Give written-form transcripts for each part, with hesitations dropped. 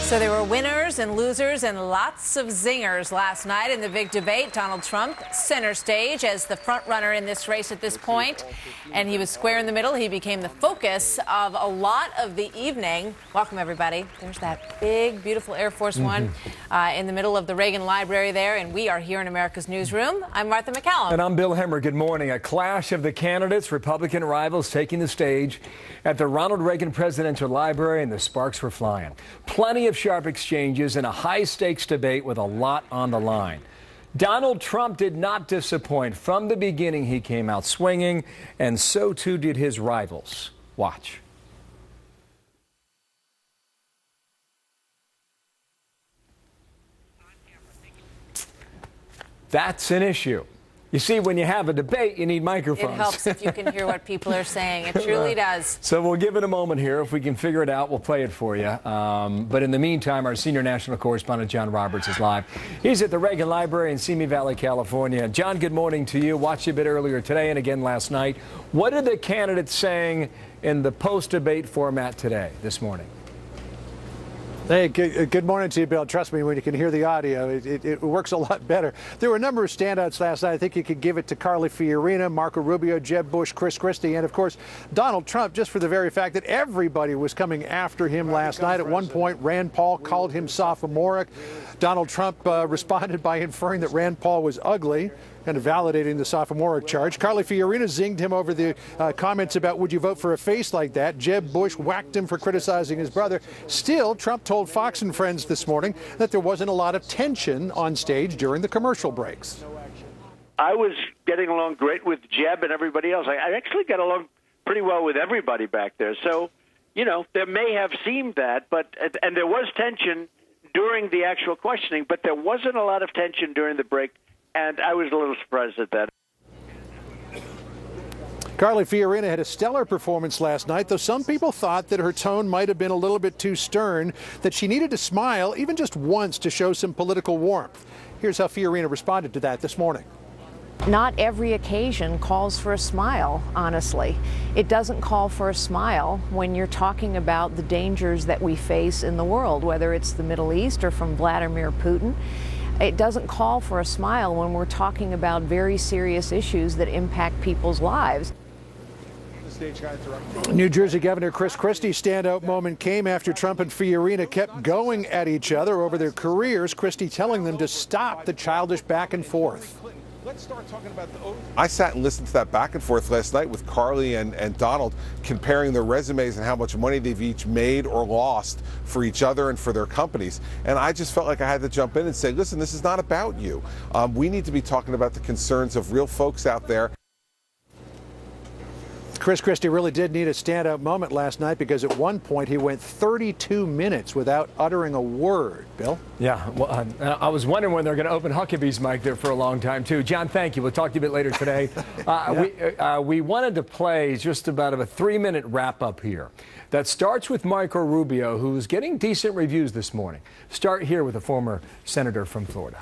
So there were winners and losers and lots of zingers last night in the big debate. Donald Trump center stage as the front runner in this race at this point, and he was square in the middle. He became the focus of a lot of the evening. Welcome, everybody. There's that big, beautiful Air Force One in the middle of the Reagan Library there, and we are here in America's Newsroom. I'm Martha McCallum. And I'm Bill Hemmer. Good morning. A clash of the candidates, Republican rivals taking the stage at the Ronald Reagan Presidential Library, and the sparks were flying. Plenty of sharp exchanges in a high-stakes debate with a lot on the line. Donald Trump did not disappoint. From the beginning, he came out swinging, and so too did his rivals. Watch. That's an issue. You see, when you have a debate, you need microphones. It helps if you can hear what people are saying. It truly does. So we'll give it a moment here. If we can figure it out, we'll play it for you. But in the meantime, our senior national correspondent, John Roberts, is live. He's at the Reagan Library in Simi Valley, California. John, good morning to you. Watched you a bit earlier today and again last night. What are the candidates saying in the post-debate format today, this morning? Hey, good morning to you, Bill. Trust me, when you can hear the audio, it works a lot better. There were a number of standouts last night. I think you could give it to Carly Fiorina, Marco Rubio, Jeb Bush, Chris Christie, and, of course, Donald Trump, just for the very fact that everybody was coming after him last night. At one point, Rand Paul called him sophomoric. Donald Trump responded by inferring that Rand Paul was ugly, kind of validating the sophomoric charge. Carly Fiorina zinged him over the comments about would you vote for a face like that. Jeb Bush whacked him for criticizing his brother. Still, Trump told Fox and Friends this morning that there wasn't a lot of tension on stage during the commercial breaks. I was getting along great with Jeb and everybody else. I actually got along pretty well with everybody back there. So, you know, there may have seemed that, and there was tension during the actual questioning, but there wasn't a lot of tension during the break. And I was a little surprised at that. Carly Fiorina had a stellar performance last night, though some people thought that her tone might have been a little bit too stern, that she needed to smile even just once to show some political warmth. Here's how Fiorina responded to that this morning. Not every occasion calls for a smile, honestly. It doesn't call for a smile when you're talking about the dangers that we face in the world, whether it's the Middle East or from Vladimir Putin. It doesn't call for a smile when we're talking about very serious issues that impact people's lives. New Jersey Governor Chris Christie's standout moment came after Trump and Fiorina kept going at each other over their careers, Christie telling them to stop the childish back and forth. Let's start talking about I sat and listened to that back and forth last night with Carly and Donald, comparing their resumes and how much money they've each made or lost for each other and for their companies. And I just felt like I had to jump in and say, listen, this is not about you. We need to be talking about the concerns of real folks out there. Chris Christie really did need a standout moment last night because at one point he went 32 minutes without uttering a word. Bill? Yeah, well, I was wondering when they're going to open Huckabee's mic there for a long time, too. John, thank you. We'll talk to you a bit later today. We wanted to play just about a 3-minute wrap-up here that starts with Marco Rubio, who's getting decent reviews this morning. Start here with a former senator from Florida.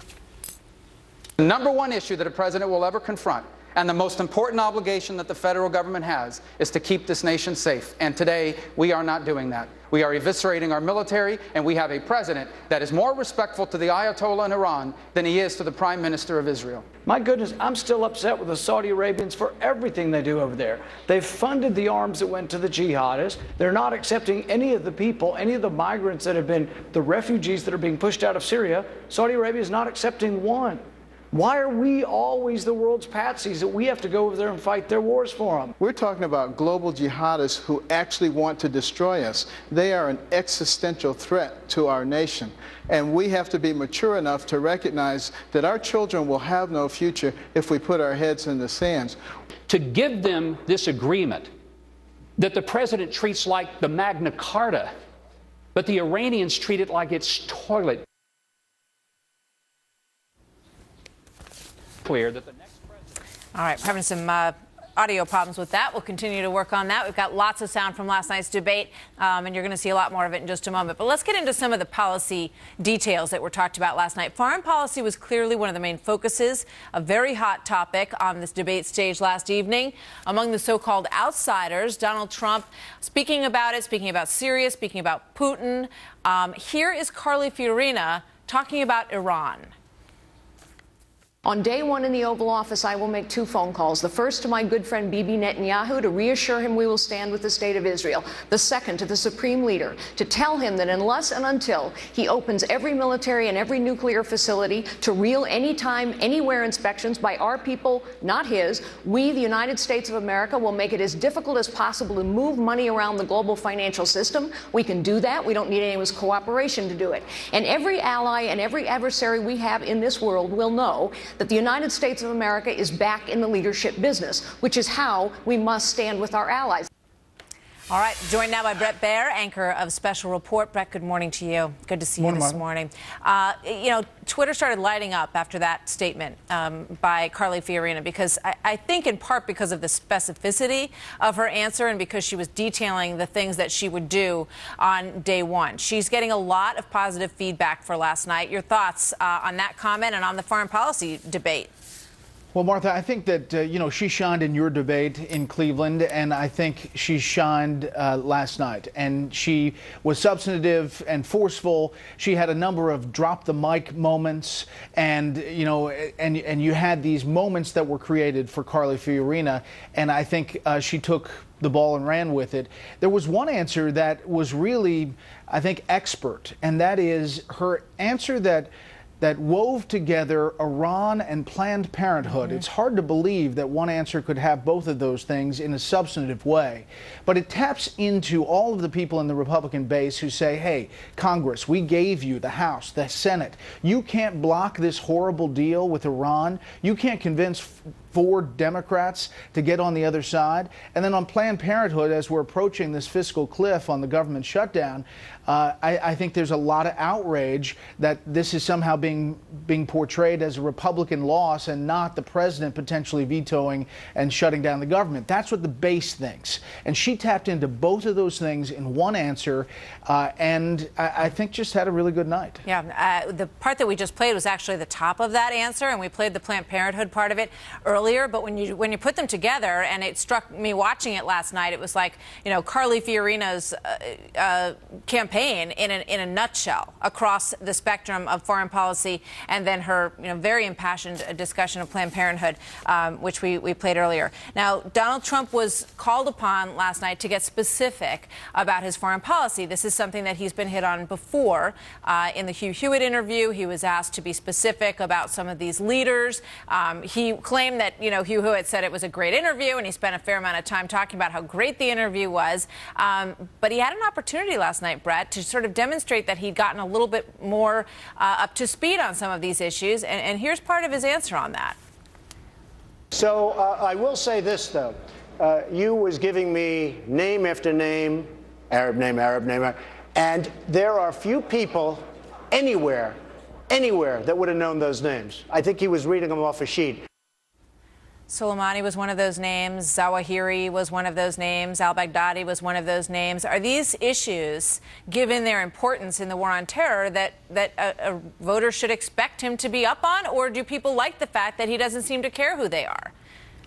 The number one issue that a president will ever confront, and the most important obligation that the federal government has, is to keep this nation safe. And today, we are not doing that. We are eviscerating our military, and we have a president that is more respectful to the Ayatollah in Iran than he is to the Prime Minister of Israel. My goodness, I'm still upset with the Saudi Arabians for everything they do over there. They've funded the arms that went to the jihadists. They're not accepting any of the people, any of the migrants that have been, the refugees that are being pushed out of Syria. Saudi Arabia is not accepting one. Why are we always the world's patsies that we have to go over there and fight their wars for them? We're talking about global jihadists who actually want to destroy us. They are an existential threat to our nation. And we have to be mature enough to recognize that our children will have no future if we put our heads in the sand. To give them this agreement that the president treats like the Magna Carta, but the Iranians treat it like it's toilet. Clear that the next president... All right, we're having some audio problems with that. We'll continue to work on that. We've got lots of sound from last night's debate, and you're going to see a lot more of it in just a moment. But let's get into some of the policy details that were talked about last night. Foreign policy was clearly one of the main focuses, a very hot topic on this debate stage last evening. Among the so-called outsiders, Donald Trump speaking about it, speaking about Syria, speaking about Putin. Here is Carly Fiorina talking about Iran. On day one in the Oval Office, I will make 2 phone calls. The first to my good friend Bibi Netanyahu to reassure him we will stand with the State of Israel. The second to the Supreme Leader to tell him that unless and until he opens every military and every nuclear facility to real anytime, anywhere inspections by our people, not his, we, the United States of America, will make it as difficult as possible to move money around the global financial system. We can do that. We don't need anyone's cooperation to do it. And every ally and every adversary we have in this world will know that the United States of America is back in the leadership business, which is how we must stand with our allies. All right, joined now by Bret Baier, anchor of Special Report. Bret, good morning to you. Good to see you this morning. Twitter started lighting up after that statement by Carly Fiorina because I think in part because of the specificity of her answer and because she was detailing the things that she would do on day one. She's getting a lot of positive feedback for last night. Your thoughts on that comment and on the foreign policy debate? Well, Martha, I think that, she shined in your debate in Cleveland, and I think she shined last night. And she was substantive and forceful. She had a number of drop-the-mic moments, and, and you had these moments that were created for Carly Fiorina, and I think she took the ball and ran with it. There was one answer that was really, I think, expert, and that is her answer that wove together Iran and Planned Parenthood. It's hard to believe that one answer could have both of those things in a substantive way. But it taps into all of the people in the Republican base who say, hey, Congress, we gave you the House, the Senate. You can't block this horrible deal with Iran. You can't convince 4 Democrats to get on the other side. And then on Planned Parenthood, as we're approaching this fiscal cliff on the government shutdown, I think there's a lot of outrage that this is somehow being portrayed as a Republican loss and not the president potentially vetoing and shutting down the government. That's what the base thinks. And she tapped into both of those things in one answer, and I think just had a really good night. Yeah, the part that we just played was actually the top of that answer, and we played the Planned Parenthood part of it earlier. But when you put them together, and it struck me watching it last night, it was like, Carly Fiorina's campaign in a nutshell across the spectrum of foreign policy, and then her very impassioned discussion of Planned Parenthood, which we played earlier. Now, Donald Trump was called upon last night to get specific about his foreign policy. This is something that he's been hit on before. In the Hugh Hewitt interview, he was asked to be specific about some of these leaders. He claimed that Hugh Hewitt said it was a great interview, and he spent a fair amount of time talking about how great the interview was. But he had an opportunity last night, Bret, to sort of demonstrate that he'd gotten a little bit more up to speed on some of these issues. And here's part of his answer on that. So I will say this, though. You was giving me name after name, Arab name, and there are few people anywhere that would have known those names. I think he was reading them off a sheet. Soleimani was one of those names. Zawahiri was one of those names. Al-Baghdadi was one of those names. Are these issues, given their importance in the war on terror, that a voter should expect him to be up on? Or do people like the fact that he doesn't seem to care who they are?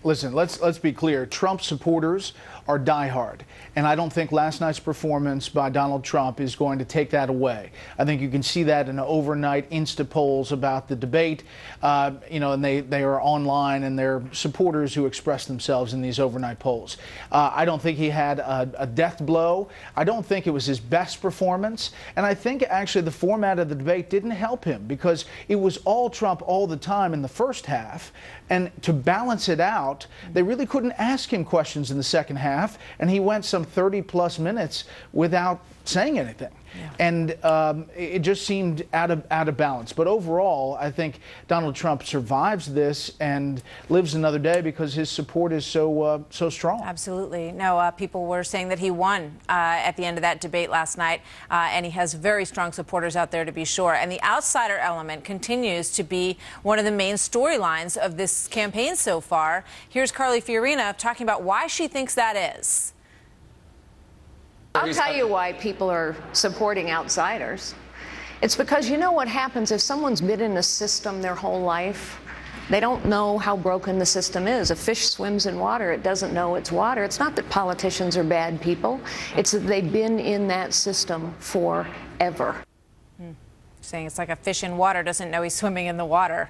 Listen, let's be clear. Trump supporters are diehard. And I don't think last night's performance by Donald Trump is going to take that away. I think you can see that in the overnight Insta polls about the debate, and they are online, and they're supporters who express themselves in these overnight polls. I don't think he had a death blow. I don't think it was his best performance. And I think actually the format of the debate didn't help him because it was all Trump all the time in the first half. And to balance it out, they really couldn't ask him questions in the second half, and he went some 30-plus minutes without saying anything. And it just seemed out of balance. But overall, I think Donald Trump survives this and lives another day because his support is so strong. Absolutely. No, people were saying that he won at the end of that debate last night, and he has very strong supporters out there, to be sure. And the outsider element continues to be one of the main storylines of this campaign so far. Here's Carly Fiorina talking about why she thinks that is. I'll tell you why people are supporting outsiders. It's because you know what happens if someone's been in a system their whole life. They don't know how broken the system is. A fish swims in water, it doesn't know it's water. It's not that politicians are bad people. It's that they've been in that system forever. Saying it's like a fish in water doesn't know he's swimming in the water.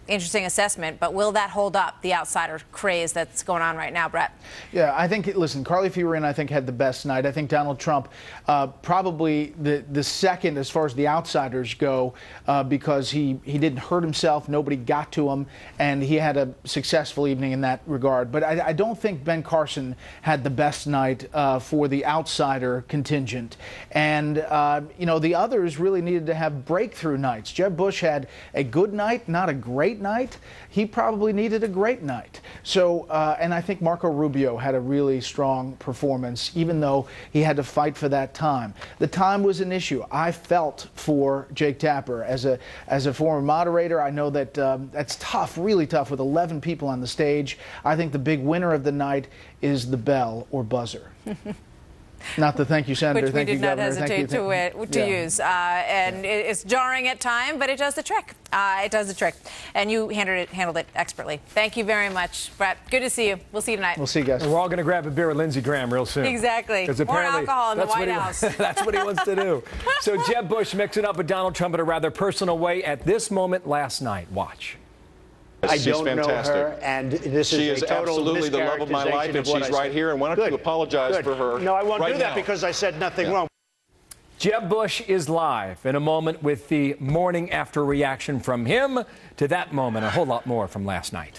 Interesting assessment, but will that hold up the outsider craze that's going on right now, Bret? Yeah, I think, listen, Carly Fiorina, I think, had the best night. I think Donald Trump probably the second as far as the outsiders go because he didn't hurt himself, nobody got to him, and he had a successful evening in that regard. But I don't think Ben Carson had the best night for the outsider contingent. And, you know, the others really needed to have breakthrough nights. Jeb Bush had a good night, not a great night. He probably needed a great night. So, and I think Marco Rubio had a really strong performance, even though he had to fight for that time. The time was an issue. I felt for Jake Tapper as a former moderator. I know that that's tough, really tough, with 11 people on the stage. I think the big winner of the night is the bell or buzzer. Not the thank you, Senator. Which we thank did you, not Governor. hesitate to use. And it's jarring at times, but it does the trick. It does the trick. And you handled it expertly. Thank you very much, Bret. Good to see you. We'll see you tonight. We'll see you guys. And we're all going to grab a beer with Lindsey Graham real soon. Exactly. More alcohol in the White House. That's what he wants to do. So Jeb Bush mixing up with Donald Trump in a rather personal way at this moment last night. Watch. I don't know her, and this she is a total absolutely the love of my life, and she's right here. And why don't you apologize for her? No, I won't right do that now. because I said nothing wrong. Jeb Bush is live in a moment with the morning after reaction from him to that moment. A whole lot more from last night.